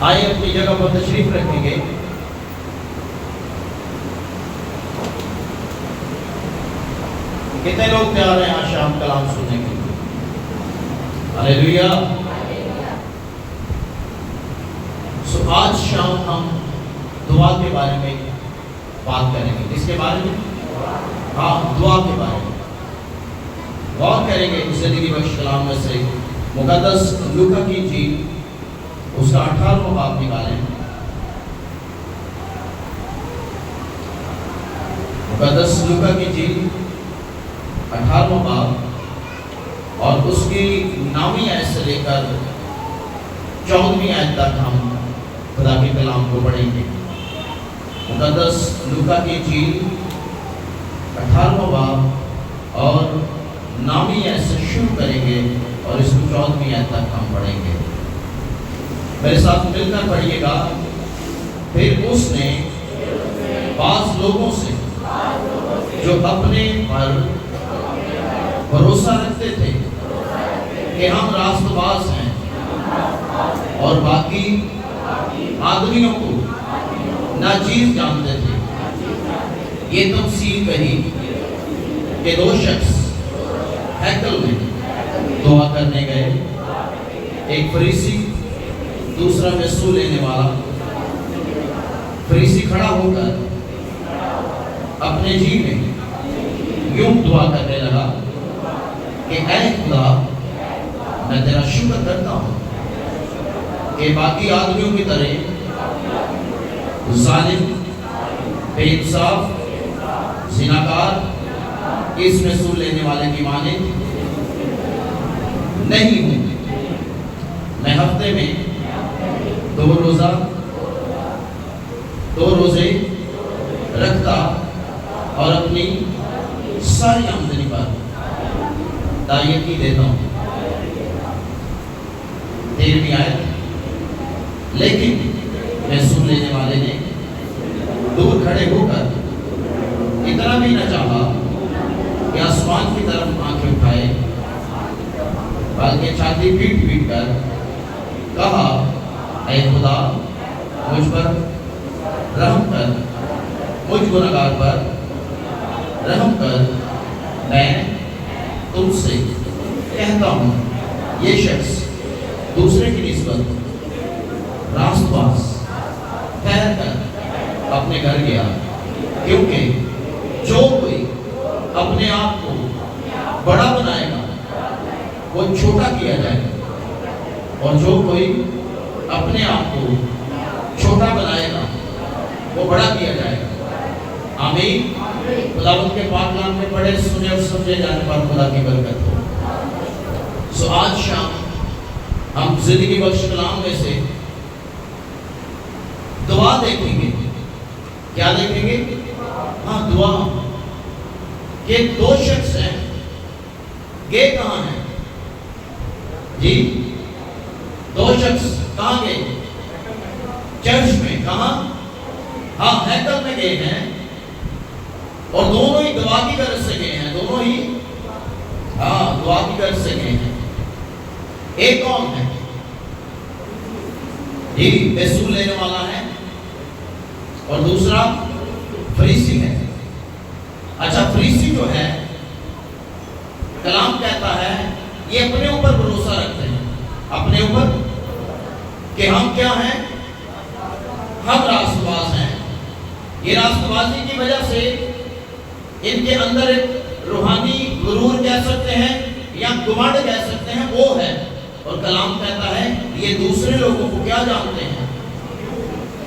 آئے اپنی جگہ پر تشریف رکھیں گے. کتنے لوگ تیار ہیں آج شام کلام سننے کے لیے؟ ہلیلویا. سو آج شام ہم دعا کے بارے میں بات کریں گے. کس کے بارے میں؟ ہاں، دعا کے بارے میں غور کریں گے. زندگی بخش کلام میں سے مقدس لوکا کی انجیل اس کا 18واں باب نکالیں. مقدس لوکا کی انجیل 18واں باب اور اس کی 9ویں آیت سے لے کر 14ویں آیت تک ہم خدا کے کلام کو پڑھیں گے. مقدس لوکا کی انجیل 18واں باب اور 9ویں آیت سے شروع کریں گے اور اس کو 14ویں آیت تک ہم پڑھیں گے. میرے ساتھ مل کر پڑھیے گا. پھر اس نے بعض لوگوں سے جو اپنے پر بھروسہ رکھتے تھے کہ ہم راست باز ہیں اور باقی آدمیوں کو ناچیز جانتے تھے، یہ تفصیل کہی کہ 2 شخص ہیکل میں دعا کرنے گئے. ایک فریسی، دوسرا وضو لینے والا. فریسی کھڑا ہو کر اپنے جی میں یوں دعا کرنے لگا کہ اے خدا، میں تیرا شکر کرتا ہوں کہ باقی آدمیوں کی طرح ظالم، بے انصاف، زناکار، اس میں سود لینے والے کی مانند نہیں ہوں. میں ہفتے میں 2 روزے رکھتا اور اپنی ساری آمدنی پر دائیکی دیتا ہوں. 13ویں آیت. لیکن سود لینے والے نے دور کھڑے ہو کر اتنا بھی نہ چاہا کہ آسمان کی طرف آنکھیں اٹھائے، بلکہ چھاتی پیٹ پیٹ کر کہا، اے خدا، مجھ پر رحم کر، مجھ گنہگار پر رحم کر. میں تم سے کہتا ہوں، یہ شخص دوسرے کی نسبت راست باز ٹھہر کر اپنے گھر گیا، کیونکہ جو کوئی اپنے آپ کو بڑا بنائے گا وہ چھوٹا کیا جائے گا، اور جو کوئی اپنے آپ کو چھوٹا بنائے گا وہ بڑا کیا جائے گا. آمین. خداوند کے پاک کلام میں پڑھے، سنے اور سمجھے جانے پر خدا کی برکت ہو. سو آج شام ہم زندگی بخش کلام میں سے دعا دیکھیں گے. کیا دیکھیں گے؟ ہاں، دعا. کہ 2 شخص ہیں، گئے کہاں ہیں جی؟ 2 شخص کہاں گئے؟ چرچ میں. کہاں؟ ہاں، ہیکل میں گئے ہیں، اور دونوں ہی دعا کی غرض سے گئے ہیں. دونوں ہی دعا کی غرض سے گئے ہیں. ایک کون ہے جی؟ وضو لینے والا ہے، اور دوسرا فریسی ہے. اچھا، فریسی جو ہے، کلام کہتا ہے یہ اپنے اوپر بھروسہ رکھتے ہیں، اپنے اوپر کہ ہم کیا ہیں؟ ہم راست باز ہیں. یہ راست بازی کی وجہ سے ان کے اندر ایک روحانی غرور کہہ سکتے ہیں یا گمنڈ کہہ سکتے ہیں، وہ ہے. اور کلام کہتا ہے یہ دوسرے لوگوں کو کیا جانتے ہیں؟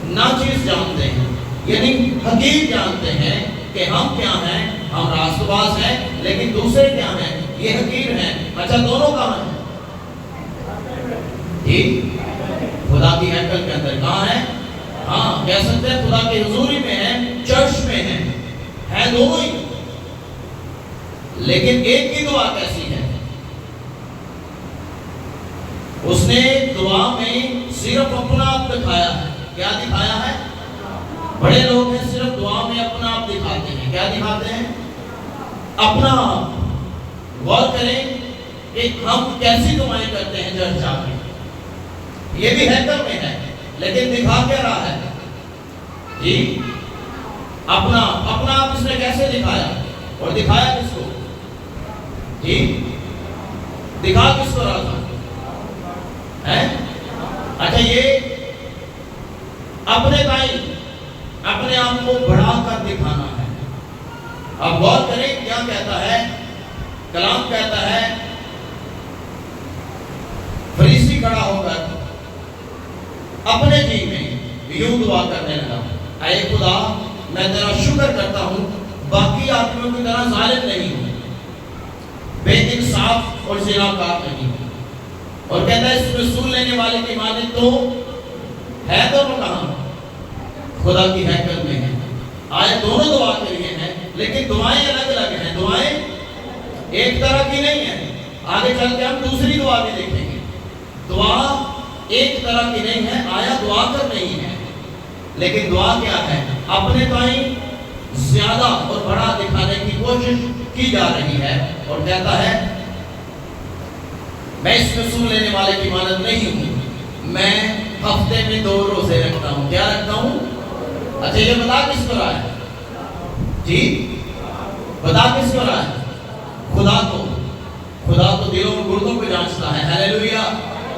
ناچیز جانتے ہیں، یعنی حقیر جانتے ہیں کہ ہم کیا ہیں؟ ہم راست باز ہیں، لیکن دوسرے کیا ہیں؟ یہ حقیر ہیں. اچھا، دونوں کہاں ہیں جی؟ خدا کی ہیکل کے اندر. کہاں ہیں؟ ہاں، کہہ سکتے ہیں خدا کی حضوری میں ہیں، چرچ میں ہیں دونوں ہی. لیکن ایک کی دعا کیسی ہے؟ اس نے دعا میں صرف اپنا آپ دکھایا ہے. کیا دکھایا ہے؟ بڑے لوگ ہیں صرف دعا میں اپنا آپ دکھاتے ہیں. کیا دکھاتے ہیں؟ اپنا آپ. غور کریں کہ ہم کیسی دعائیں کرتے ہیں چرچ آ کے. یہ بھی ہیکل میں ہے. لیکن دکھا کیا رہا ہے جی؟ اپنا آپ اس نے کیسے دکھایا؟ اور دکھایا کس کو جی؟ دکھا کس کو رہا تھا؟ اچھا، یہ اپنے آپ کو بڑھا کر دکھانا ہے۔ اب غور کریں کیا کہتا ہے کلام؟ کہتا ہے فریسی کھڑا ہو کر اپنے جی میں یوں دعا کرنے لگا، اے خدا میں تیرا شکر کرتا ہوں، باقی آدمیوں کی طرح ظالم نہیں ہوں، بے انصاف اور زناکار نہیں ہوں۔ اور کہتا ہے اس رسول لینے والے کی مانند تو ہے، دونوں کہاں؟ خدا کی ہیکل میں ہے۔ آج دونوں دعا کے لیے ہیں، لیکن دعائیں الگ الگ ہیں، دعائیں ایک طرح کی نہیں ہیں۔ آگے چل کے ہم دوسری دعا بھی دیکھیں گے۔ دعا ایک طرح کی نہیں ہے، آیا دعا کر نہیں ہے، لیکن دعا کیا ہے؟ اپنے تائیں زیادہ اور بڑا دکھانے کی کوشش کی جا رہی ہے۔ اور کہتا ہے میں اس رسول لینے والے کی مانند نہیں ہوں، میں ہفتے میں 2 روزے رکھتا ہوں۔ کیا رکھتا ہوں؟ اچھا، یہ بتا کس کو رہا ہے جی؟ بتا کس کو رہا ہے؟ خدا کو دلوں میں گردوں کو جانچتا ہے۔ ہیلیلویا۔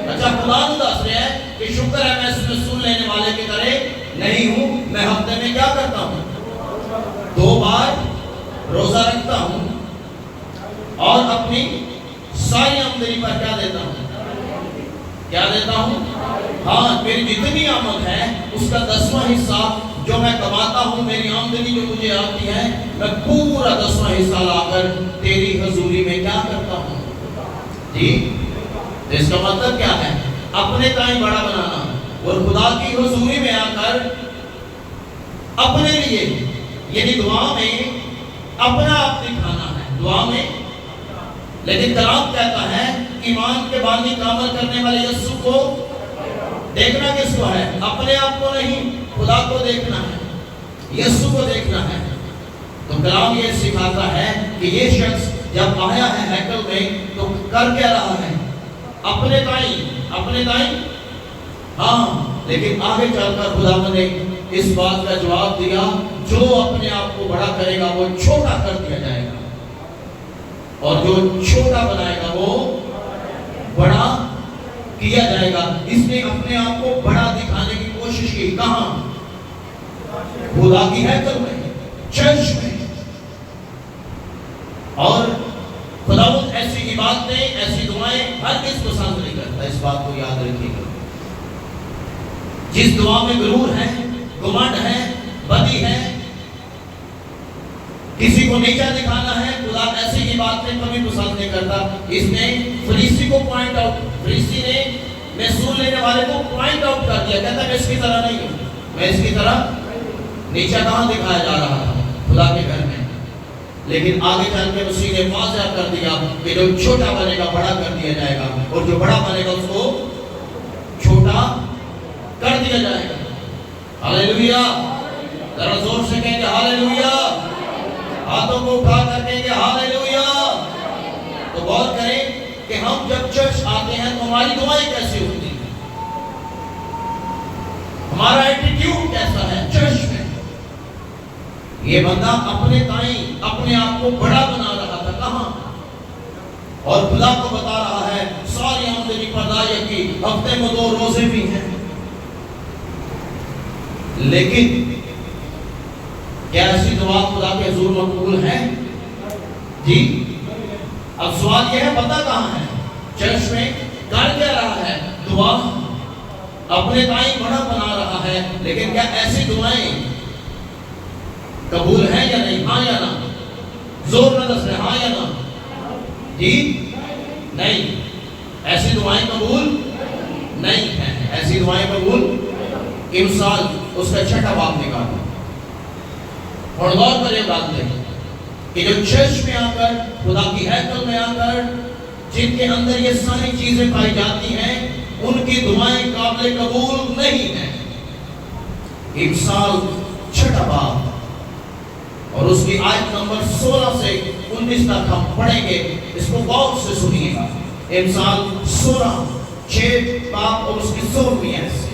اچھا، خدا کو دس رہے ہیں کہ شکر ہے میں اس رسول لینے والے کی طرح نہیں ہوں، میں ہفتے میں کیا کرتا ہوں؟ 2 بار روزہ رکھتا ہوں، اور اپنی ساری آمدنی پر کیا دیتا ہوں؟ کیا دیتا ہوں؟ ہاں، میری جتنی آمد ہے اس کا 10واں حصہ جو میں کماتا ہوں، میری آمدنی جو مجھے آتی ہے، میں پورا 10واں حصہ لا کر تیری حضوری میں کیا کرتا ہوں جی؟ اس کا مطلب کیا ہے؟ اپنے تائیں بڑا بنانا، اور خدا کی حضوری میں آ کر اپنے لیے، یعنی دعا میں اپنا آپ دکھانا ہے، دعا میں۔ لیکن کلام کہتا ہے ایمان کے بانی کا عمل کرنے والے یسوع کو دیکھنا کس کو ہے؟ اپنے آپ کو نہیں، خدا کو دیکھنا ہے، یسوع کو دیکھنا ہے۔ تو کلام یہ سکھاتا ہے کہ یہ شخص جب آیا ہے ہیکل میں تو کر کیا رہا ہے؟ اپنے تائیں ہاں، لیکن آگے چل کر خدا نے اس بات کا جواب دیا، جو اپنے آپ کو بڑا کرے گا وہ چھوٹا کر دیا جائے گا، اور جو چھوٹا بنائے گا وہ بڑا کیا جائے گا۔ اس نے اپنے آپ کو بڑا دکھانے کی کوشش کی، کہاں؟ خدا کی ہیکل میں، چرچ میں۔ اور خداوند ایسی عبادتیں، ایسی دعائیں ہر کس پسند نہیں کرتا، اس بات کو یاد رکھیے گا۔ جس دعا میں غرور ہے، گھمنڈ ہے، بدی ہے، کسی کو نیچا دکھانا ہے، خدا ایسی عبادتیں کبھی پسند نہیں کرتا۔ اس نے فریسی کو پوائنٹ آؤٹ، فریسی نے رسول لینے والے کو پوائنٹ آؤٹ کر دیا، کہتا میں اس کی طرح نہیں ہوں، میں اس کی طرح نیچا کہاں دکھایا جا رہا تھا؟ خدا کے گھر میں۔ لیکن آگے چل کے مسیح نے واضح کر دیا کہ جو چھوٹا بنے گا بڑا کر دیا جائے گا، اور جو بڑا بنے گا اس کو چھوٹا کر دیا جائے گا۔ ہاللیلویا! ذرا زور سے کہیں گے ہاللیلویا! ہاتھوں کو اٹھا کر کہیں گے ہاللیلویا! تو غور کریں کہ ہم جب چرچ آتے ہیں تو ہماری دعائیں کیسی ہوتی ہیں، ہمارا ایٹیٹیوڈ کیسا ہے چرچ میں۔ یہ بندہ اپنے تائیں اپنے آپ کو بڑا بنا رہا تھا، کہاں؟ اور خدا کو بتا رہا ہے ساری آمدنی پر دائیں کی، ہفتے میں 2 روزے بھی ہیں۔ لیکن کیا ایسی دعا خدا کے حضور مقبول ہے جی؟ اب سوال یہ ہے پتہ کہاں ہے؟ چرچ میں کر کیا رہا ہے؟ دعا اپنے تائیں بڑا بنا رہا ہے، لیکن کیا ایسی دعائیں قبول ہیں یا نہیں؟ ہاں یا نہ؟ زور نہ دس رہے، ہاں یا نہ جی؟ نہیں، ایسی دعائیں قبول نہیں ہیں، ایسی دعائیں قبول۔ امثال اس کا 6واں باب نکالا، اور غور کریں بات دیکھیں کہ جو چرچ میں آ کر، خدا کی ہیکل میں آ کر، جن کے اندر یہ ساری چیزیں پائی جاتی ہیں، ان کی دعائیں قابل قبول نہیں ہیں۔ امثال 6واں باب اور اس کی آیت نمبر 16 سے 19 تک ہم پڑھیں گے، اس کو غور سے سنیے گا۔ امثال 16 6 باب اور اس کی 16ویں آیت سے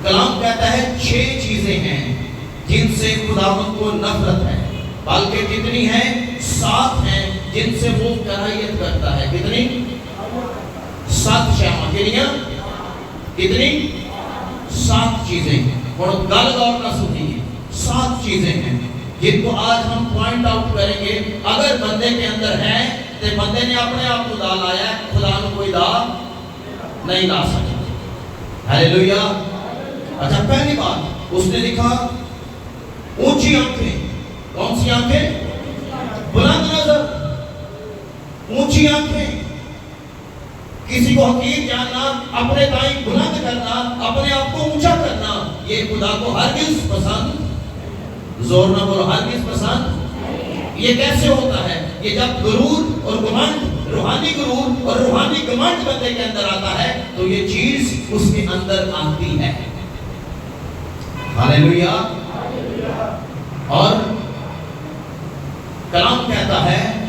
کلام کہتا ہے 6 چیزیں ہیں جن سے خداوند کو نفرت ہے، بلکہ کتنی ہیں؟ 7 ہیں جن سے وہ کراہیت کرتا ہے۔ کتنی؟ 7 شیاں کتنی؟ 7 چیزیں۔ اور گل غور نہ سنیے، 7 چیزیں ہیں جن کو آج ہم پوائنٹ آؤٹ کریں گے۔ اگر بندے کے اندر ہے تو بندے نے اپنے آپ کو دا لایا ہے، خدا نے کوئی دا نہیں لا سکتا۔ ہیلیلویا۔ اچھا، پہلی بات اس نے لکھا اونچی آنکھیں۔ کون سی آنکھیں؟ بلند نظر، اونچی آنکھیں، کسی کو حقیر جاننا، اپنے دائیں بلند کرنا، اپنے آپ کو اونچا کرنا، یہ خدا کو ہرگز پسند، زور نہ بولو، ہرگز پسند۔ یہ کیسے ہوتا ہے؟ یہ جب غرور اور گھمنڈ، روحانی غرور اور روحانی گھمنڈ بندے کے اندر آتا ہے تو یہ چیز اس کے اندر آتی ہے۔ ہاللیلویا۔ اور کلام کہتا ہے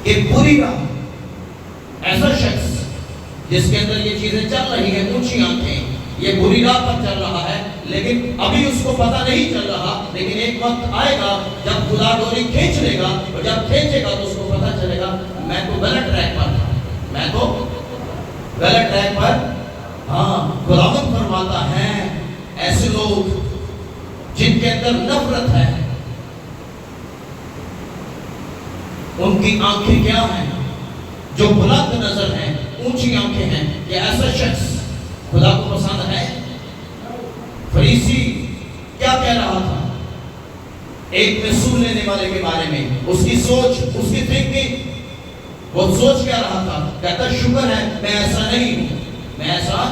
کہ بری راہ، ایسا شخص جس کے اندر یہ چیزیں چل رہی ہیں، اونچی آنکھیں، یہ بری راہ پر چل رہا ہے، لیکن ابھی اس کو پتہ نہیں چل رہا، لیکن ایک وقت آئے گا جب خدا ڈوری کھینچ لے گا، اور جب کھینچے گا تو اس کو پتہ چلے گا میں تو غلط ٹریک پر تھا، میں تو غلط ٹریک پر۔ ہاں، خداوند فرماتا ہے ایسے لوگ جن کے اندر نفرت ہے، ان کی آنکھیں کیا ہیں؟ جو بلند نظر ہیں، اونچی آنکھیں ہیں۔ یہ ایسا شخص خدا کو پسند ہے؟ فریسی کیا کہہ رہا تھا ایک محصول لینے والے کے بارے میں؟ اس کی سوچ، اس کی تھنکنگ، وہ سوچ کیا رہا تھا؟ کہتا شکر ہے میں ایسا نہیں ہوں، میں ایسا۔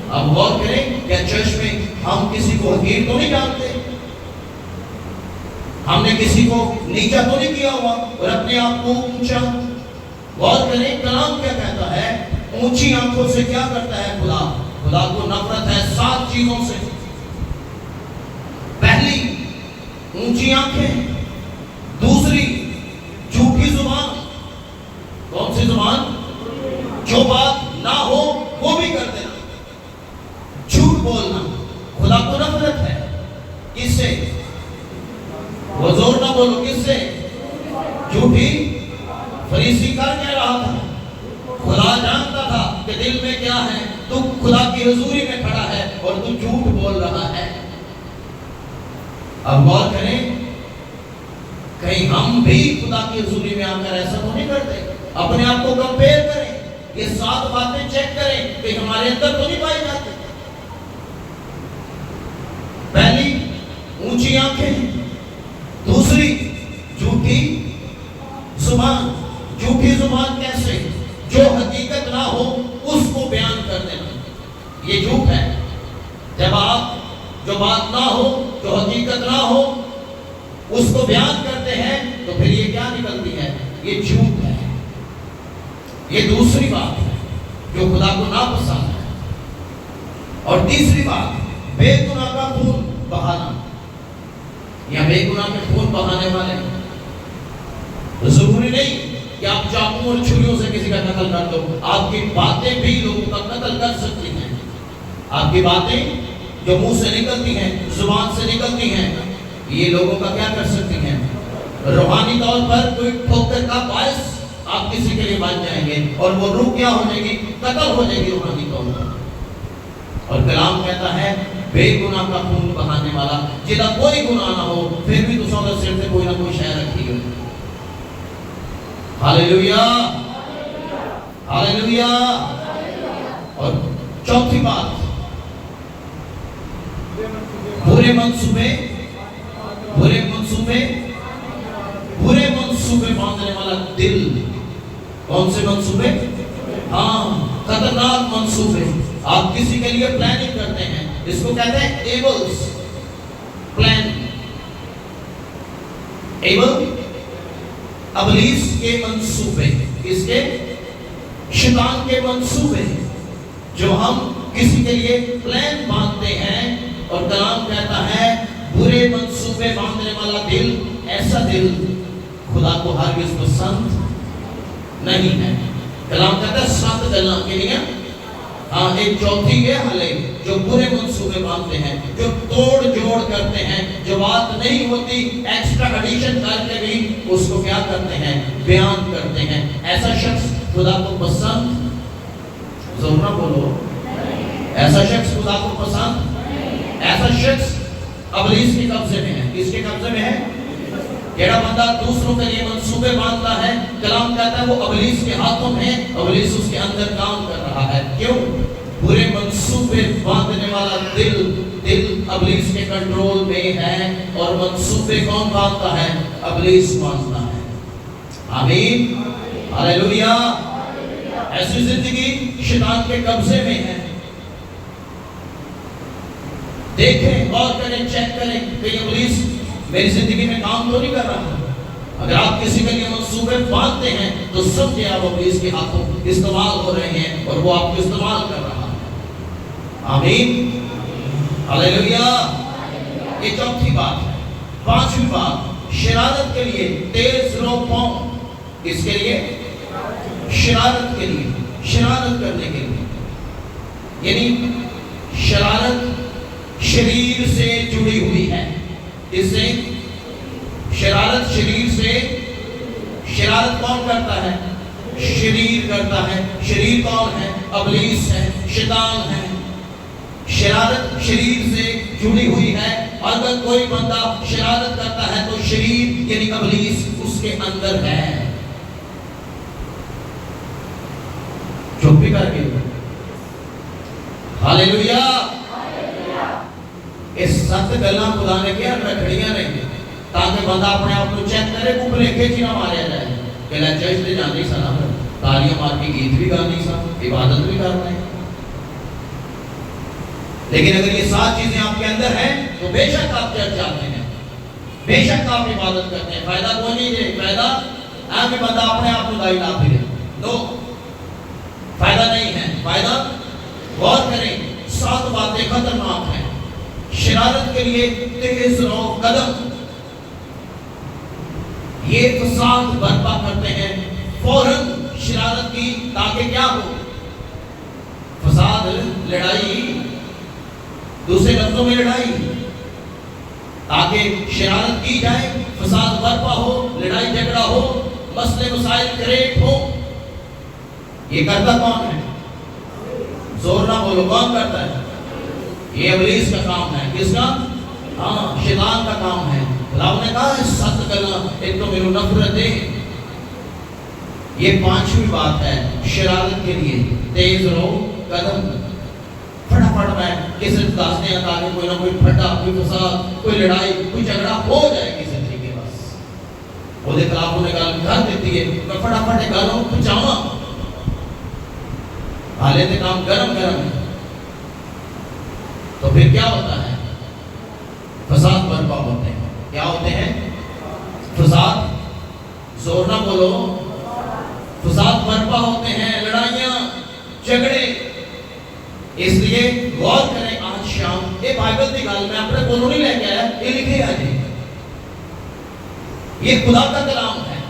اب غور کریں، کیا چرچ میں ہم کسی کو حقیر تو نہیں جانتے؟ ہم نے کسی کو نیچا تو نہیں کیا ہوا اور اپنے آپ کو اونچا؟ غور کریں کلام کیا کہتا ہے، اونچی آنکھوں سے کیا کرتا ہے خدا؟ خدا کو نفرت ہے 7 چیزوں سے۔ پہلی، اونچی آنکھیں۔ دوسری، جھوٹی زبان۔ کون سی زبان؟ جو بات نہ ہو وہ بھی کر دینا، جھوٹ بولنا۔ خدا کو نفرت ہے کس سے؟ وہ زور نہ بولو، کس سے؟ جھوٹی۔ فریسی کر کیا رہا تھا؟ خدا جانتا تھا کہ دل میں کیا ہے، تو خدا کی حضوری میں کھڑا ہے اور تو جھوٹ بول رہا ہے۔ اب غور کریں، کہیں ہم بھی خدا کی حضوری میں آ کر ایسا تو نہیں کرتے؟ اپنے آپ کو کمپیئر کریں، یہ 7 باتیں چیک کریں کہ ہمارے اندر تو نہیں پائی جاتی۔ پہلی، اونچی آنکھیں۔ دوسری، جھوٹی زبان۔ جھوٹی زبان کیسے؟ جو حقیقت نہ ہو اس کو بیان کر دینا، یہ جھوٹ ہے۔ جب آپ جو بات نہ ہو، جو حقیقت نہ ہو، اس کو بیان کرتے ہیں تو پھر یہ کیا نکلتی ہے؟ یہ جھوٹ ہے۔ یہ دوسری بات ہے جو خدا کو ناپسند ہے۔ اور تیسری بات، بے گناہ کا خون بہانا، یا بے گناہ کے خون بہانے والے۔ ضروری نہیں کہ آپ چاقو اور چھریوں سے کسی کا قتل کر دو، آپ کی باتیں بھی لوگوں کا قتل کر سکتی ہیں۔ آپ کی باتیں جو منہ سے نکلتی ہیں، زبان سے نکلتی ہیں، یہ لوگوں کا کیا کر سکتی ہیں؟ روحانی طور پر کوئی ٹھوکر کا باعث آپ کسی کے لیے بن جائیں گے، اور وہ روح کیا ہو جائے گی؟ قتل ہو جائے گی روحانی طور پر۔ اور کلام کہتا ہے بے گناہ کا خون بہانے والا، جدا کوئی گناہ نہ ہو پھر بھی تو سودا سر سے کوئی نہ کوئی شے رکھی ہو۔ ہاللیلویا، ہاللیلویا۔ اور چوتھی بات، برے منصوبے، برے منصوبے، برے منصوبے باندھنے والا دل۔ کون سے منصوبے؟ ہاں، خطرناک منصوبے۔ آپ کسی کے لیے پلاننگ کرتے ہیں، اس کو کہتے ہیں ایبلز پلان۔ ایبل ابلیس کے منصوبے، کس کے؟ شیطان کے منصوبے، جو ہم کسی کے لیے پلان باندھتے ہیں۔ اور کلام کہتا ہے برے منصوبے باندھنے والا دل، ایسا دل خدا کو ہرگز پسند نہیں ہے۔ کلام کہتا ہے 7 گلاں کے لیے، ہاں ایک چوتھی ہے، ہلے جو برے منصوبے باندھتے ہیں، جو توڑ جوڑ کرتے ہیں، جو بات نہیں ہوتی ایکسٹرا ایڈیشن کر کے بھی اس کو کیا کرتے ہیں، بیان کرتے ہیں، ایسا شخص خدا کو پسند، زور نہ بولو، ایسا شخص خدا کو پسند، ایسا شخص ابلیس کے قبضے میں ہے۔ کس کے قبضے میں ہے؟ جیڑا بندہ دوسروں کے لیے منصوبے باندھتا ہے، کلام کہتا ہے وہ ابلیس کے ہاتھوں میں، ابلیس اس کے اندر کام کر رہا ہے۔ کیوں؟ برے منصوبے باندھنے والا دل ابلیس کے کنٹرول میں ہے، اور منصوبے کون باندھتا ہے؟ ابلیس باندھتا ہے۔ آمین، ہاللیلویہ۔ ایسی زندگی شیطان کے قبضے میں ہے۔ دیکھیں، غور کریں، چیک کریں کہ ابلیس میری زندگی میں کام تو نہیں کر رہا۔ اگر آپ کسی کے لیے منصوبے باندھتے ہیں تو سمجھے آپ ابلیس کے ہاتھوں استعمال ہو رہے ہیں، اور وہ آپ کو استعمال کر رہا ہے۔ آمین، ہاللیلویہ۔ یہ چوتھی بات ہے۔ پانچویں بات، شرارت کے لیے تیز رو پاؤں۔ کس کے لیے؟ شرارت کے لیے، شرارت کرنے کے لیے، یعنی شرارت شریر سے جڑی ہوئی ہے۔ اس سے شرارت شریر سے، شرارت کون کرتا ہے؟ شریر کرتا ہے۔ شریر کون ہے؟ ابلیس ہے، شیطان ہے۔ شرارت شریر سے جڑی ہوئی ہے۔ اگر کوئی بندہ شرارت کرتا ہے تو شریر یعنی ابلیس اس کے اندر ہے۔ چپ بھی کر کے ہاللیلویہ۔ اس سخت گلاں خدا نے کیا رکھڑیاں رہیں تاکہ بندہ اپنے آپ کو چیک کرے، کو بھلے نہ ماریا جائے کہ لے چرچ تے جاندی سا نا، تالیاں مار کے گیت بھی گاندی سا، عبادت بھی کر رہے ہیں۔ لیکن اگر یہ 7 چیزیں آپ کے اندر ہیں تو بے شک آپ چرچ جاتے ہیں، بے شک آپ عبادت کرتے ہیں۔ فائدہ کون نہیں دے؟ فائدہ کہ بندہ اپنے آپ کو دائی نہ پھرے، نو، فائدہ نہیں ہے۔ فائدہ، غور کریں، 7 باتیں خطرناک ہیں۔ شرارت کے لیے تیز رو قدم، یہ فساد برپا کرتے ہیں فوراً شرارت کی، تاکہ کیا ہو؟ فساد، لڑائی، دوسرے لفظوں میں لڑائی، تاکہ شرارت کی جائے، فساد برپا ہو، لڑائی جھگڑا ہو، مسئلے مسائل کریٹ ہو۔ یہ کرتا کون ہے؟ زور نہ بولو، کون کرتا ہے؟ یہ ابلیس کا کام ہے۔ کس کا؟ ہاں، شیطان کا کام ہے۔ اللہ نے کہا ہے سخت گلاں ایک تو میرے نفرت ہے۔ یہ 5ویں بات ہے، شرارت کے لیے تیز رو قدم۔ پھٹافٹ میں کسی داستے ہیں تاکہ کوئی نہ کوئی پھٹا، کوئی فساد، کوئی لڑائی، کوئی جھگڑا ہو جائے گی زندگی کے بس۔ وہ دے خلاف انہیں گال گھر دیتی ہے، میں پھٹافٹ گالوں پچاواں، حالے دے کام گرم گرم ہے، تو پھر کیا ہوتا ہے؟ فساد برپا ہوتے ہیں۔ کیا ہوتے ہیں؟ فساد، زور نہ بولو، فساد برپا ہوتے ہیں، لڑائیاں، جھگڑے۔ اس لیے غور کریں، آج شام یہ بائبل دی گل میں اپنے کولوں نہیں لے کے آیا، یہ لکھے آ جائے، یہ خدا کا کلام ہے۔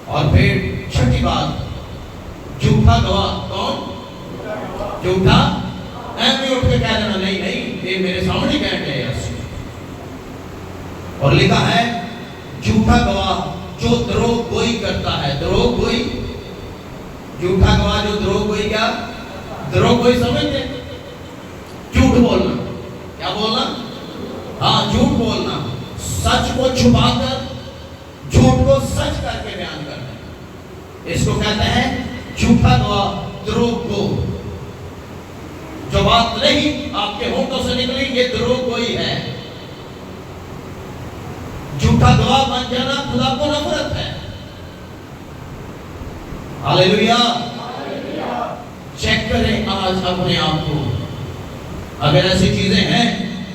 اور پھر 6ٹھی بات، جھوٹا گواہ۔ کون؟ جھوٹا، میں اٹھ کے کہہ دینا نہیں نہیں یہ میرے سامنے کہہ گئے ایسے۔ اور لکھا ہے جھوٹا گواہ جو دروغ گوئی کرتا ہے۔ دروغ گوئی، جھوٹا گواہ جو دروغ گوئی، کیا دروغ گوئی سمجھتے؟ جھوٹ بولنا۔ کیا بولنا؟ ہاں، جھوٹ بولنا، سچ کو چھپا کر جھوٹ کو سچ کر کے بیان کرنا، اس کو کہتے ہیں جھوٹا گواہ، دروغ گو۔ جو بات نہیں آپ کے ہونٹوں سے نکلی یہ دروغ گوئی ہے۔ جھوٹا گواہ بن جانا خدا کو نفرت ہے۔ ہاللیلویہ۔ چیک کریں آج اپنے آپ کو، اگر ایسی چیزیں ہیں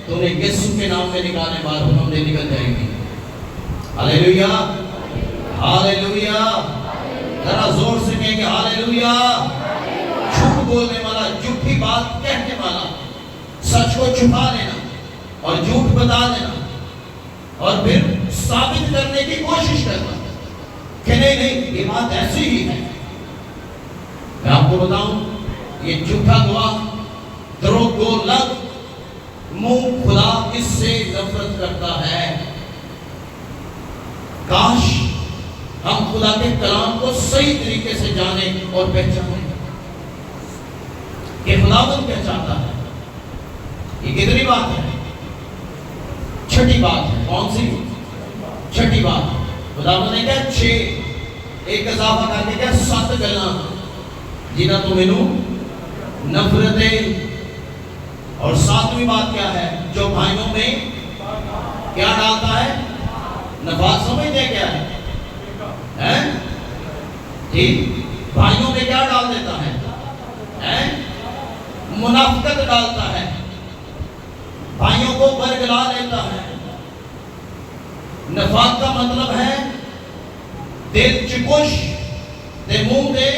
تو انہیں یسوع کے نام میں نکالنے بار ہم نے نکل جائیں گی۔ ہاللیلویہ، ہاللیلویہ۔ ذرا زور سے کہیں گے ہاللیلویہ۔ جھوٹ بولنے والا، جھوٹی بات کہنے والا، سچ کو چھپا لینا اور جھوٹ بتا دینا اور پھر ثابت کرنے کی کوشش کرنا کہ نہیں نہیں یہ بات ایسی ہی ہے۔ میں آپ کو بتاؤں، یہ جھوٹا گواہ، دروغ دو لفظ منہ خدا اس سے نفرت کرتا ہے۔ کاش ہم خدا کے کلام کو صحیح طریقے سے جانیں اور پہچانیں کہ خداوند کیا چاہتا ہے۔ یہ کتنی بات ہے؟ چھٹی بات ہے۔ کون سی؟ چھٹی بات۔ خداوند نے کیا 6 ایک اضافہ کر کے کیا 7 گلاں جنہاں تو مینوں نفرت ہے۔ اور 7ویں بات کیا ہے؟ جو بھائیوں میں کیا ڈالتا ہے؟ نفاق۔ سمجھتے کیا ہے؟ جی بھائیوں میں کیا ڈال دیتا ہے؟ منافقت ڈالتا ہے، بھائیوں کو برگلا لیتا ہے۔ نفاق کا مطلب ہے دل چکش دے منہ دے،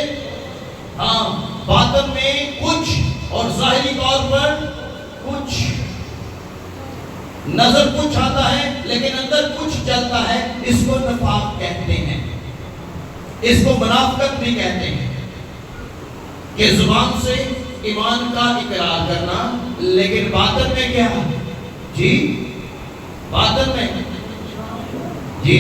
ہاں باطن میں کچھ اور ظاہری طور پر کچھ، نظر کچھ آتا ہے لیکن اندر کچھ چلتا ہے، اس کو نفاق کہتے ہیں، اس کو منافقت بھی کہتے ہیں کہ زبان سے ایمان کا اقرار کرنا لیکن باطن میں کیا ہے؟ جی باطن میں، جی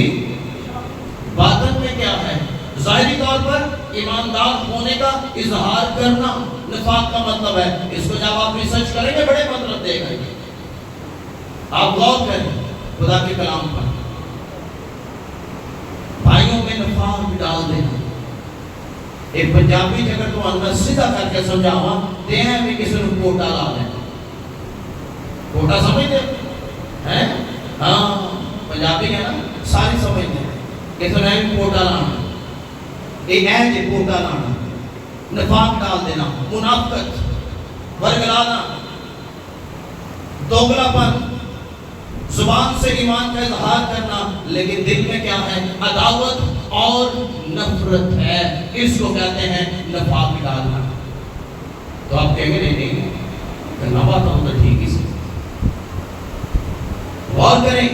باطن میں کیا ہے؟ ظاہری طور پر ایماندار ہونے کا اظہار کرنا نفاق کا مطلب ہے۔ اس کو جب آپ ریسرچ کریں گے بڑے مطلب دے گا۔ آپ غور کریں خدا کے کلام پر۔ بھائیوں میں نفاق ڈال دینا۔ ایک پنجابی جگہ تو میں سیدھا کر کے سمجھاواں تے ہیں بھی کسی نے کوٹا لا لیں۔ کوٹا سمجھتے ہیں؟ ہاں پنجابی ہے نا، ساری سمجھتے ہیں کسی نے بھی کوٹا لانا، ایک ہے جی کوٹا لانا، نفاق ڈال دینا، منافقت، برگلانا، دوگلا پن، زبان سے ایمان کا اظہار کرنا لیکن دل میں کیا ہے؟ عداوت اور نفرت ہے، اس کو کہتے ہیں نفاق ڈالنا۔ تو آپ کہیں گے نہیں کرنا بات ہوں تو ٹھیک ہی سے غور کریں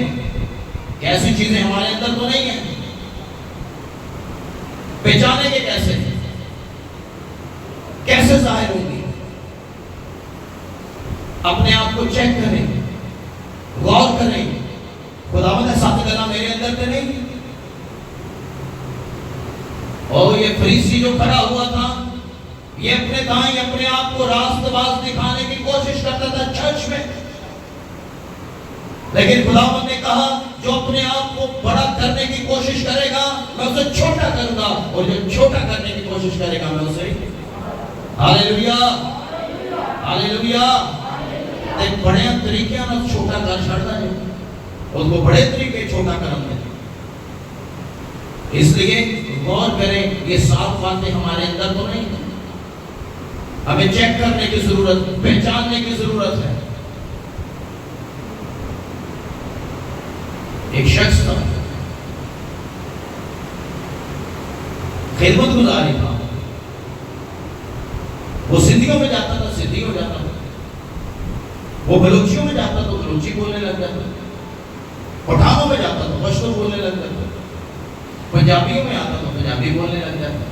کہ ایسی چیزیں ہمارے اندر تو نہیں ہیں، پہچانیں گے کیسے ظاہر ہوں گی؟ اپنے آپ کو چیک کریں، غور کریں، خداوند نے 7 گلاں میرے اندر تے نہیں؟ اور یہ فریسی جو کھڑا ہوا تھا یہ اپنے دائیں اپنے آپ کو راست باز دکھانے کی کوشش کرتا تھا چرچ میں، لیکن خداوند نے کہا جو اپنے آپ کو بڑا کرنے کی کوشش کرے گا میں اسے چھوٹا کروں گا، اور جو چھوٹا کرنے کی کوشش کرے گا میں اسے ہاللیلویہ ہاللیلویہ ایک بڑے طریقے میں چھوٹا کر چھڑتا ہے، اس کو بڑے طریقے چھوٹا کرم ہے۔ اس لیے غور کریں یہ 7 باتیں ہمارے اندر تو نہیں ہیں، ہمیں چیک کرنے کی ضرورت، پہچاننے کی ضرورت ہے۔ ایک شخص تھا، خدمت گزاری تھا، وہ سندھیوں میں جاتا تھا سندھی ہو جاتا تھا، وہ بلوچیوں میں جاتا تو بلوچی بولنے لگ جاتا، پٹھانوں میں جاتا تو پشتو بولنے لگ جاتا، پنجابیوں میں آتا تو پنجابی بولنے لگ جاتا۔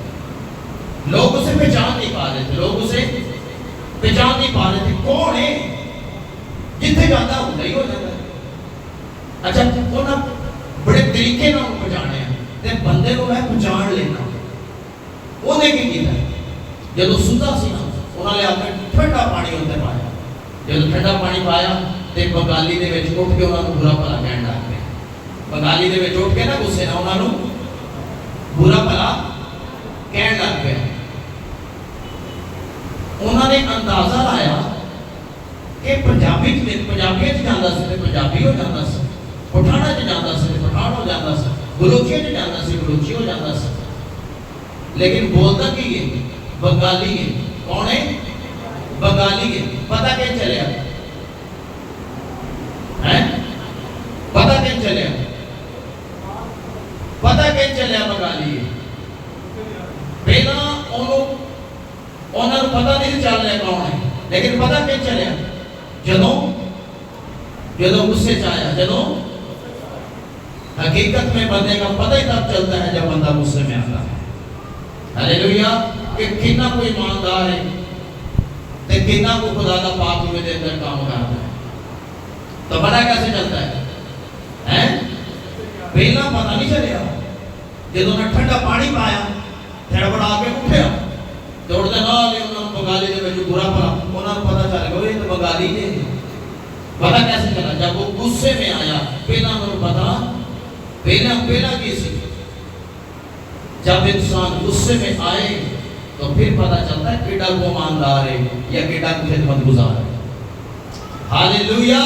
لوگ اسے پہچان نہیں پا رہے تھے، کون ہے؟ جتنے جاتا ہوں نہیں ہو جاتا۔ اچھا انہاں بڑے طریقے نہ پہچانے ہیں تے بندے کو میں پہچان لینا۔ انہیں کی کیتا ہے جدو ستا سی نا انہاں لے اپنے ٹھنڈا پانی ہوتے پایا، جدو ٹھنڈا پانی پایا تے بنگالی دے وچ اٹھ کے انہاں نوں برا بھلا کہن لگ پے، بنگالی دے وچ اٹھ کے نا غصے نال انہاں نوں برا بھلا کہن لگ پے۔ انہاں نے اندازہ لایا کہ پنجابی جاندا سی تے پنجابی ہو جاندا سی، پٹھانا جاندا سی تے پٹھان ہو جاندا سی، بلوچی جاندا سی بلوچی ہو جاندا سی، لیکن بولتا کی ہے؟ بنگالی ہے۔ کون ہے؟ بنگالی ہے۔ پتہ کیا چلیا؟ پتہ کیا چلیا؟ پتہ کیا چلیا بنگالی ہے؟ پہلا انہوں پتہ نہیں چل رہا کون ہے، لیکن پتہ کیا چلیا؟ جدوں غصے چایا، جدوں حقیقت میں بندے کا پتہ ہی تب چلتا ہے جب بندہ غصے میں آتا ہے۔ ہاللیلویہ کہ کتنا کوئی ایماندار ہے تے کہ کنہ کو خدا کا پاک ہوئے دے اندر کام کرتا ہے. تو پتہ کیسے چلتا ہے؟ پہلا پتہ نہیں چلیا. جدوں نے ٹھنڈا پانی پایا ہڑبڑا کے اٹھیا دوڑ دے نال انہاں بنگالی دے وچ برا بھلا انہاں نوں پتہ چل گیا یہ تو بنگالی ہے. پتہ کیسے چلا؟ جب وہ غصے میں آیا پہلا انہوں پتہ پہلا کی سی. جب انسان غصے میں آئے تو پھر پتہ چلتا ہے کیڑا کو ایماندار ہے یا کیڑا کو خدمت گزار ہے. ہاللویا.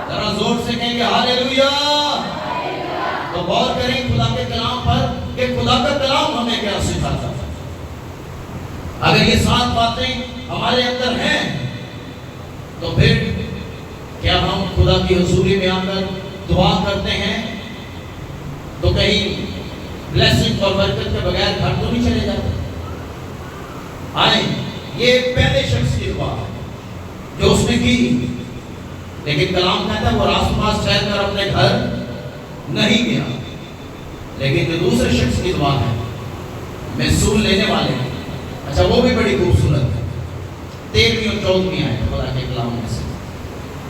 ذرا زور سے کہیں گے ہاللویا. تو غور کریں خدا کے کلام پر کہ خدا کا کلام ہمیں کیا سکھاتا ہے. اگر یہ 7 باتیں ہمارے اندر ہیں تو پھر کیا ہم خدا کی حضوری میں آ کر دعا کرتے ہیں تو کہیں بلیسنگ اور برکت کے بغیر گھر تو نہیں چلے جاتے؟ آئیں یہ پہلے شخص کی دعا ہے جو اس نے کی. لیکن کلام کہتا ہے وہ راست پاس چل کر اپنے گھر نہیں گیا. لیکن جو دوسرے شخص کی دعا ہے محصول لینے والے ہیں. اچھا وہ بھی بڑی خوبصورت ہے. 13ویں اور 14ویں آیت خدا کے کلام میں سے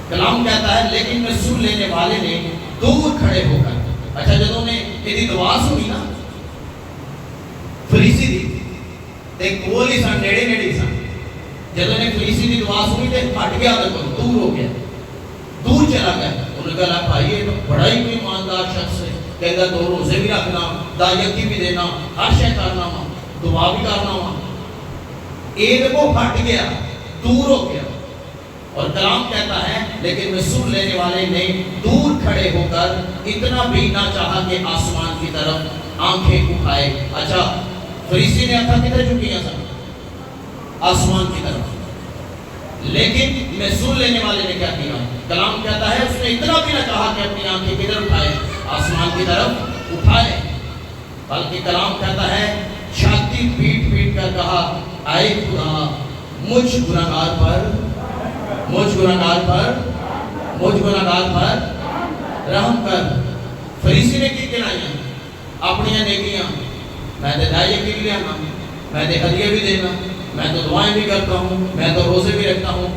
کلام کہتا ہے لیکن محصول لینے والے نے دور کھڑے ہو کر. اچھا جدوں نے یہ دعا سنی نا فریسی دی تے کول ہی سن نیڑے نیڑے سن. جدوں نے فریسی دی دعا سنی تے ہٹ گیا تو دور ہو گیا دور چلا گیا. انہوں نے کہا بھائی یہ تو بڑا ہی کوئی ایماندار شخص ہے. کہتا 2 روزے بھی رکھنا دایتی بھی دینا ہر شے کرنا وا دعا بھی کرنا وا. ایک وہ ہٹ گیا دور ہو گیا. اور کلام کہتا ہے لیکن محصول لینے والے نے دور کھڑے ہو کر اتنا بھی نہ چاہا کہ آسمان کی طرف آنکھیں اٹھائے. اچھا فریسی نے آنکھیں کدھر جھکیاں سن؟ آسمان کی طرف. لیکن محصول لینے والے نے کیا کیا؟ کلام کہتا ہے اس نے اتنا بھی نہ چاہا کہ اپنی آنکھیں کدھر اٹھائے؟ آسمان کی طرف اٹھائے. بلکہ کلام کہتا ہے چھاتی پیٹ پیٹ کر کہا اے خدا مجھ گناہگار پر رحم کر. فریسی نے کی کنائیاں اپنی نیکیاں میں تو دائیں کے لیے آنا میں تو ہدیے بھی دینا میں تو دعائیں بھی کرتا ہوں میں تو روزے بھی رکھتا ہوں.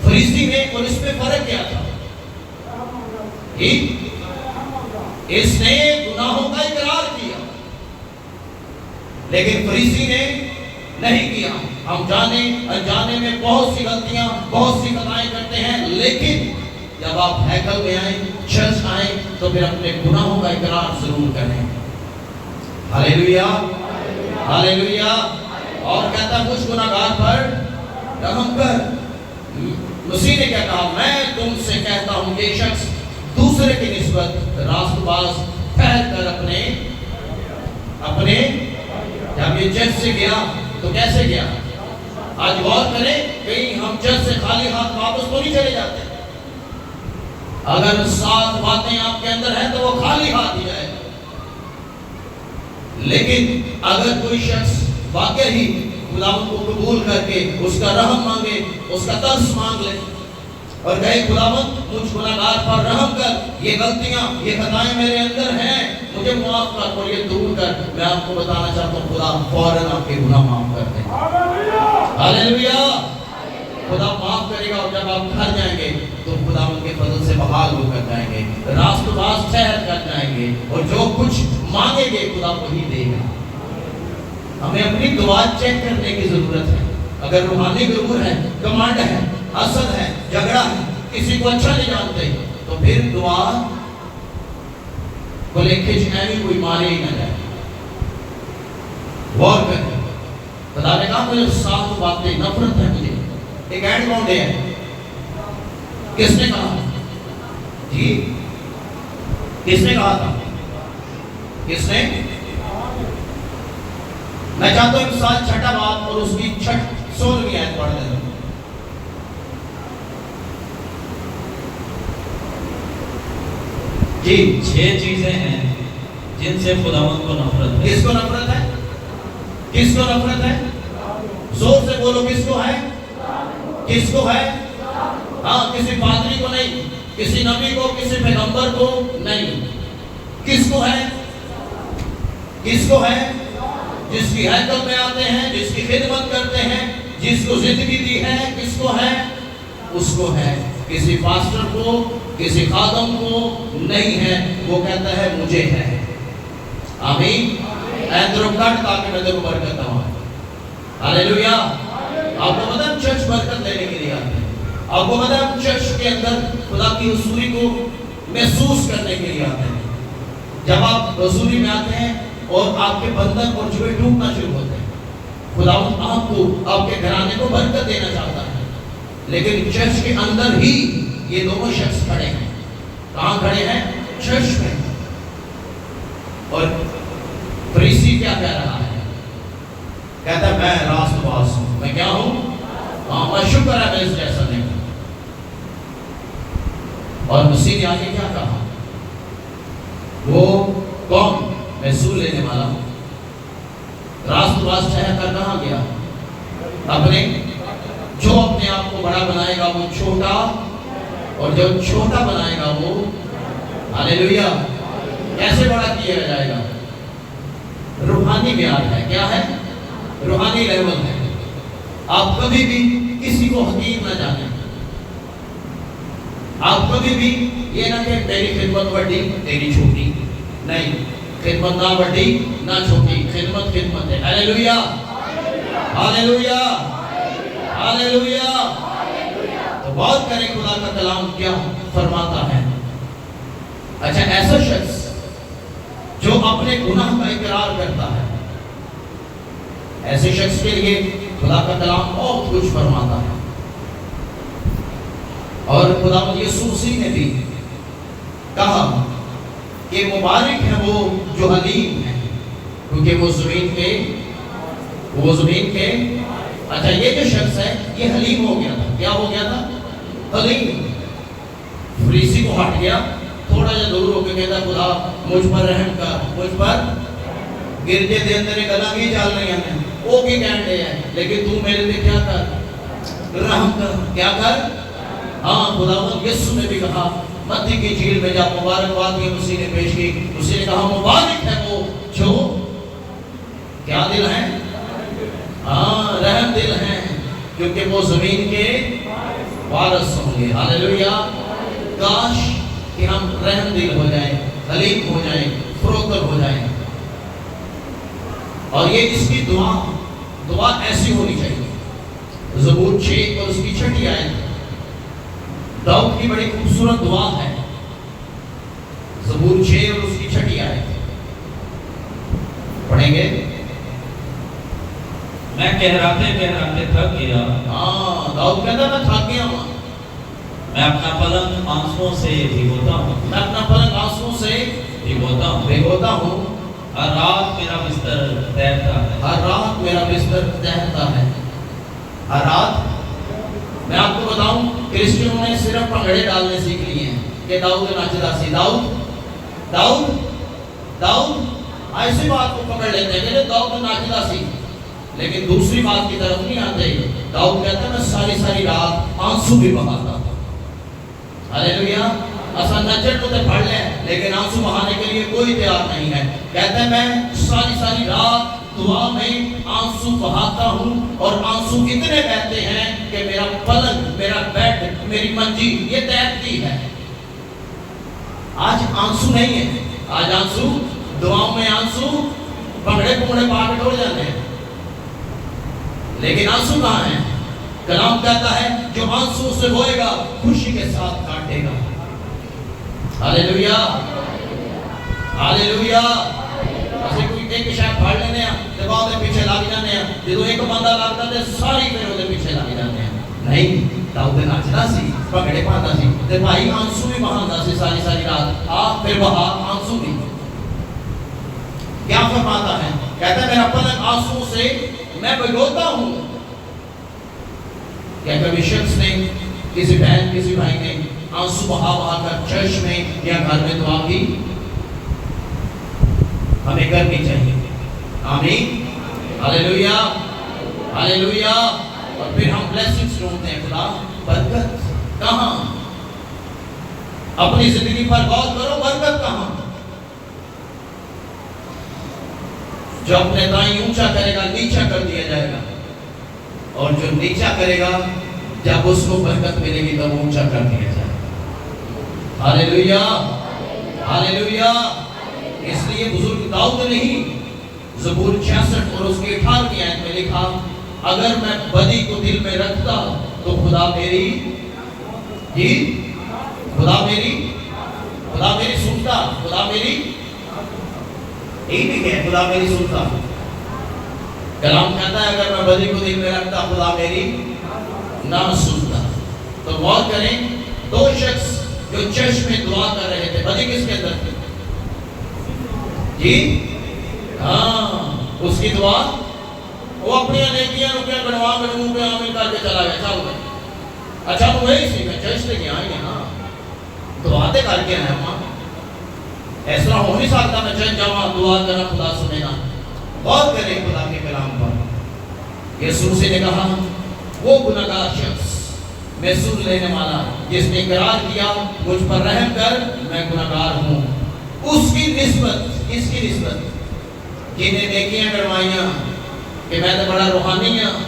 فریسی نے اور اس میں فرق کیا تھا؟ اس نے گناہوں کا اقرار کیا لیکن فریسی نے نہیں کیا. ہم جانے انجانے میں بہت سی غلطیاں بہت سی خطائیں کرتے ہیں لیکن جب آپ ہیکل میں آئیں چرچ آئیں تو پھر اپنے گناہوں کا اقرار ضرور کریں. Hallelujah hallelujah. اور کہتا ہے مجھ گناہگار پر رحم کر. مسیح نے کیا کہا؟ میں تم سے کہتا ہوں یہ شخص دوسرے کی نسبت راست باز ٹھہر کر اپنے جب یہ چرچ سے گیا تو کیسے گیا؟ آج غور کریں کہیں ہم چرچ سے خالی ہاتھ واپس تو نہیں چلے جاتے. اگر 7 باتیں آپ کے اندر ہیں تو وہ خالی ہاتھ ہی آئے. لیکن اگر کوئی شخص واقعی خداوند کو قبول کر کے اس کا رحم مانگے اس کا ترس مانگ لے اور کہے خداوند مجھ گناہگار پر رحم کر یہ غلطیاں یہ خطائیں میرے اندر ہیں مجھے معاف کر اور یہ دور کر. میں آپ کو بتانا چاہتا ہوں خدا فوراً آپ کے گناہ معاف کر دے. ہاللویا. خدا معاف کرے گا اور جب آپ گھر جائیں گے تو خداوند کے فضل سے بحال ہو کر جائیں گے راست باز ٹھہر کر جائیں گے اور جو کچھ مانگیں گے خدا وہی دے گا. ہمیں اپنی دعا چیک کرنے کی ضرورت ہے. اگر روحانی غرور ہے کمانڈ ہے حسد ہے جھگڑا ہے کسی کو اچھا نہیں جانتے تو پھر دعا کو لے کھچ ایویں کوئی مارے ہی نہ جائے. غور کریں خدا نے کہا مجھے 7 باتیں نفرت ہے مجھے. ایک اینڈ باؤنڈ ہے. کس نے کہا؟ جی کس نے کہا تھا؟ کس نے؟ میں چاہتا ہوں مثال 6 باب اور اس کی 16ویں آیت پڑھ لینا. جی 6 چیزیں ہیں جن سے خداوند کو نفرت ہے. کس کو نفرت ہے؟ کس کو نفرت ہے؟ زور سے بولو. کس کو ہے؟ کس کو ہے؟ ہاں کسی پادری کو نہیں کسی نبی کو کسی پیغمبر کو نہیں. کس کو ہے؟ کس کو ہے؟ جس کی ہیکل میں آتے ہیں جس کی خدمت کرتے ہیں جس کو زندگی دی ہے کس کو ہے؟ اس کو ہے. کسی پاسٹر کو کسی خادم کو نہیں ہے. وہ کہتا ہے مجھے ہے. آمین. اندرو کٹ تاکہ میں تیرے کو برکت دوں. ہاللیلویا. آپ کو پتہ ہے چرچ برکت لینے کے لیے آتے ہیں. آپ کو پتہ ہے ہم چرچ کے اندر خدا کی حضوری کو محسوس کرنے کے لیے آتے ہیں. جب آپ حضوری میں آتے ہیں اور آپ کے بندن اور جوڑے ٹوٹنا شروع ہوتے ہیں, خدا آپ کو آپ کے گھرانے کو برکت دینا چاہتا ہے. لیکن چرچ کے اندر ہی یہ دونوں شخص کھڑے ہیں. کہاں کھڑے ہیں؟ چرچ میں. اور فریسی کیا کہہ رہا ہے؟ کہتا ہے میں راست باز ہوں. میں کیا ہوں؟ میں شکر ہے میں اس جیسا نہیں ہوں. اور مسیح نے آگے کیا کہا؟ وہ کون؟ محصول لینے والا ہوں. راست باز ٹھہر کر کہاں گیا؟ اپنے جو اپنے آپ کو بڑا بنائے گا وہ چھوٹا, اور جو چھوٹا بنائے گا وہ ہاللیلویا کیسے بڑا کیا جائے گا؟ روحانی معیار ہے. کیا ہے؟ روحانی لیول ہے. آپ کبھی بھی کسی کو حقیر نہ جانیں. آپ کبھی بھی یہ نہ کہ تیری خدمت بڑی تیری چھوٹی. نہیں, خدمت نہ بڑی نہ چھوٹی, خدمت خدمت ہے. ہاللیلویا ہاللیلویا ہاللیلویا. تو غور کریں خدا کا کلام کیا فرماتا ہے. اچھا, ایسا شخص جو اپنے گناہ کا اقرار کرتا ہے, ایسے شخص کے لیے خدا کا کلام بہت کچھ فرماتا ہے. اور خدا یسوع مسیح نے بھی کہا کہ مبارک ہے وہ جو حلیم ہے, کیونکہ وہ زمین کے اچھا یہ جو شخص ہے یہ حلیم ہو گیا تھا. کیا ہو گیا تھا؟ حلیم. فریسی کو ہٹ گیا, تھوڑا جا دور ہو کے کہتا خدا مجھ پر رحم کر, مجھ پر گرجے دے اندر ایک الگ ہی چال نہیں ہمیں وہ کی کہنے ہے, لیکن تو میرے لئے کیا کر؟ رحم کر. کیا کر؟ ہاں, خداوند یسوع نے بھی کہا متی کی جھیل میں جب مبارکباد کی مسیح نے پیش کی, مسیح نے کہا مبارک ہے وہ جو کیا دل ہیں؟ ہاں, رحم دل ہیں, کیونکہ وہ زمین کے وارث ہوں گے. ہاللیلویا. کاش کہ ہم رحم دل ہو جائیں, حلیم ہو جائیں, فروتن ہو جائیں. اور یہ اس کی دعا ایسی ہونی چاہیے. زبور 6 اور اس کی 6 آیت داؤد کی بڑی خوبصورت دعا ہے. زبور 6 اور اس کی 6 آیت پڑھیں گے. میں کہراتے تھک گیا. ہاں, داؤد کہتا میں تھک گیا ہوں. میں اپنا پلنگ آنسوؤں سے بھگوتا ہوں. میں اپنا پلنگ آنسوؤں سے بھگوتا ہوں. ہر رات میرا بستر تیرتا ہے. ہر رات میرا بستر تیرتا ہے. ہر رات. میں آپ کو بتاؤں کرسچنوں نے صرف پگڑے ڈالنے سیکھ لیے ہیں کہ داؤد ناچدا سی. داؤد ایسی بات کو پکڑ لیتے ہیں کہ داؤد ناچدا سی, لیکن دوسری بات کی طرف نہیں آتے. داؤد کہتا ہے میں ساری رات آنسو بھی بہاتا تھا. ہاللیلویا. اصل نچڑ تو پڑھ لیں لیکن آنسو بہانے کے لیے کوئی تیار نہیں ہے. کہتا ہے میں ساری رات دعا میں آنسو بہاتا ہوں, اور آنسو اتنے بہتے ہیں کہ میرا پلنگ, میرا بیڈ, میری منجی یہ تیرتی ہے. آج آنسو نہیں ہے. آج آنسو دعاؤں میں آنسو پگڑے پگڑے پا کے ڈول جاتے ہیں, لیکن آنسو کہاں ہیں؟ کلام کہتا ہے جو آنسو سے بوئے گا خوشی کے ساتھ کاٹے گا. ہاللیلویا ہاللیلویا. اسے کوئی ایک شاید پھاڑ لینے ہیں تے بعد دے پیچھے لگ جانے ہیں. جدوں ایک بندہ لگدا تے ساری پھر اودے پیچھے لگ جانے ہیں. نہیں, داؤد ناچدا سی, پگڑے پاتا سی تے بھائی آنسو بھی بہاندا سی ساری رات. پھر بہا آنسو بھی. کیا فرماتا ہے؟ کہتا ہے میرا پلنگ آنسو سے میں بھگوتا ہوں. کیا کبھی شخص نے, کسی بہن کسی بھائی نے آنسو بہا کر چرچ میں یا گھر میں دعا کی؟ ہمیں کرنی چاہیے. آمین ہاللیلویا ہاللیلویا. اور پھر ہم بلیسنگز ڈھونڈتے ہیں. خدا برکت کہاں؟ اپنی زندگی پر غور کرو, برکت کہاں؟ جو اپنے دائیں اونچا کرے گا نیچا کر دیا جائے گا, اور جو نیچا کرے گا جب اس کو برکت ملے گی تب اونچا کر دیا جائے. ہاللیلویا ہاللیلویا. اس لیے بزرگ داؤد نے ہی زبور 66 اور اس کے 18 آیت میں لکھا اگر میں بدی کو دل میں رکھتا تو خدا میری سنتا. خدا میری یہی ہے، خدا میری سنتا. کلام کہتا ہے اگر میں بدی کو دل میں رکھتا خدا میری نہ سنتا. تو غور کریں، دو شخص جو چرچ میں دعا کر رہے تھے، بدی کس کے اندر تھی؟ ہاں، اس کی دعا وہ اپنی نیکیاں روپیاں گنوا کے منہ پہ آمین کر کے چلا گیا. چل گئے. اچھا تو وہی سی میں چرچ لے کے آئیں گے نا، دعاتے کر کے آئے ماں. ایسا ہو نہیں سکتا میں چرچ جاؤں دعا کرنا خدا سنے نا. غور کریں خدا کے کلام پر. یسوع سے نے کہا وہ گناہگار شخص محسوس لینے والا جس نے اقرار کیا مجھ پر رحم کر میں گناہگار ہوں، اس کی نسبت کس کی نسبت؟ جنہیں نیکیاں کروائیاں کہ میں تو بڑا روحانی ہوں،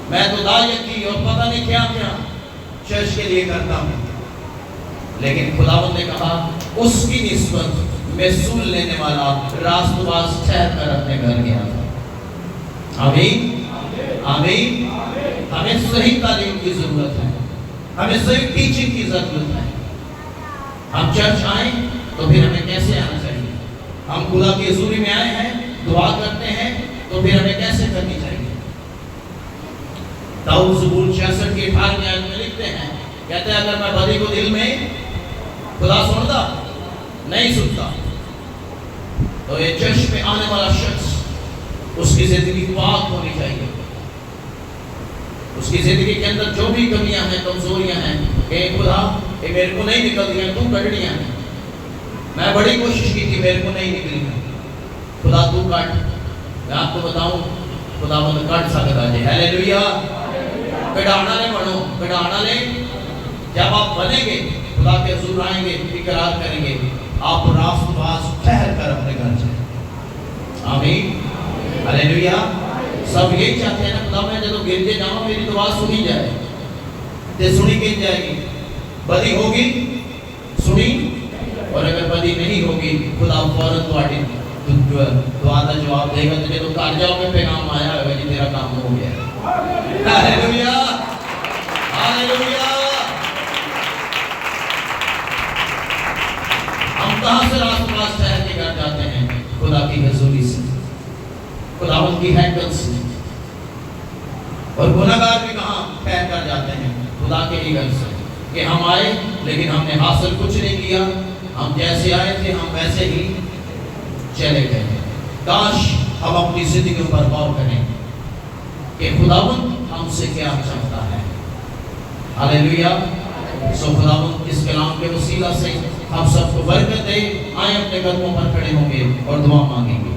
میں تو دعوت کی اور پتہ نہیں کیا کیا چرچ کے لیے کرتا ہوں. لیکن خداوند نے کہا اس کی نسبت محسوس لینے والا راست باز ٹھہر کر اپنے گھر گیا تھا. آمین آمین. ہمیں صحیح تعلیم کی ضرورت ہے، ہمیں صحیح ٹیچنگ کی ضرورت ہے. ہم چرچ آئیں تو پھر ہمیں کیسے آنا چاہیے؟ ہم خدا کی حضوری میں آئے ہیں، دعا کرتے ہیں تو پھر ہمیں کیسے کرنی چاہیے؟ داؤد زبور 66 کی 18 آیت میں لکھتے ہیں، کہتے ہیں اگر میں بدی کو دل میں خدا سنتا نہیں سنتا تو یہ چرچ میں آنے والا شخص اس کی زندگی پاک ہونی چاہیے. اس کی زندگی کے اندر جو بھی کمیاں ہیں کمزوریاں ہیں کہ خدا یہ میرے کو نہیں نکلتی ہیں، تو کٹڑیاں ہیں، میں بڑی کوشش کی تھی میرے کو نہیں نکلی ہے، خدا تو کٹ. میں آپ کو بتاؤں خدا مجھے کٹ سکتا ہے. ہیلیلویا. کٹانا نہیں بنو، کٹانا نہیں. جب آپ بنیں گے خدا کے حضور آئیں گے اقرار کریں گے آپ راست باز ٹھہر کر اپنے گھر جائیں. آمین ہیلیلویا. سب یہی چاہتے ہیں نا خدا میں جب گرجے جاؤں میری دعا سنی جائے تے سنی گر جائے گی. بدی ہوگی سنی، اور اگر بدی نہیں ہوگی خدا فوراً تمہاری دعا کا جواب دے گا. تجھے تو کر جاؤ میں پیغام آیا ہوگا جی تیرا کام ہو گیا. Hallelujah hallelujah. ہم کہاں سے راست باز ٹھہر کے گھر جاتے ہیں؟ خدا کی حضوری سے، خداوند کی ہیکل سے. اور گناہگار بھی کہاں ٹھہر کر جاتے ہیں؟ خدا کے ہی گھر سے. کہ ہم آئے لیکن ہم نے حاصل کچھ نہیں کیا، ہم جیسے آئے تھے ہم ویسے ہی چلے گئے. کاش ہم اپنی زندگیوں پر غور کریں کہ خداوند ہم سے کیا چاہتا ہے. ہیلیلویا. سو خداوند اس کلام کے وسیلہ سے ہم سب کو برکت دے. آئیں اپنے قدموں پر کھڑے ہوں گے اور دعا مانگیں گے.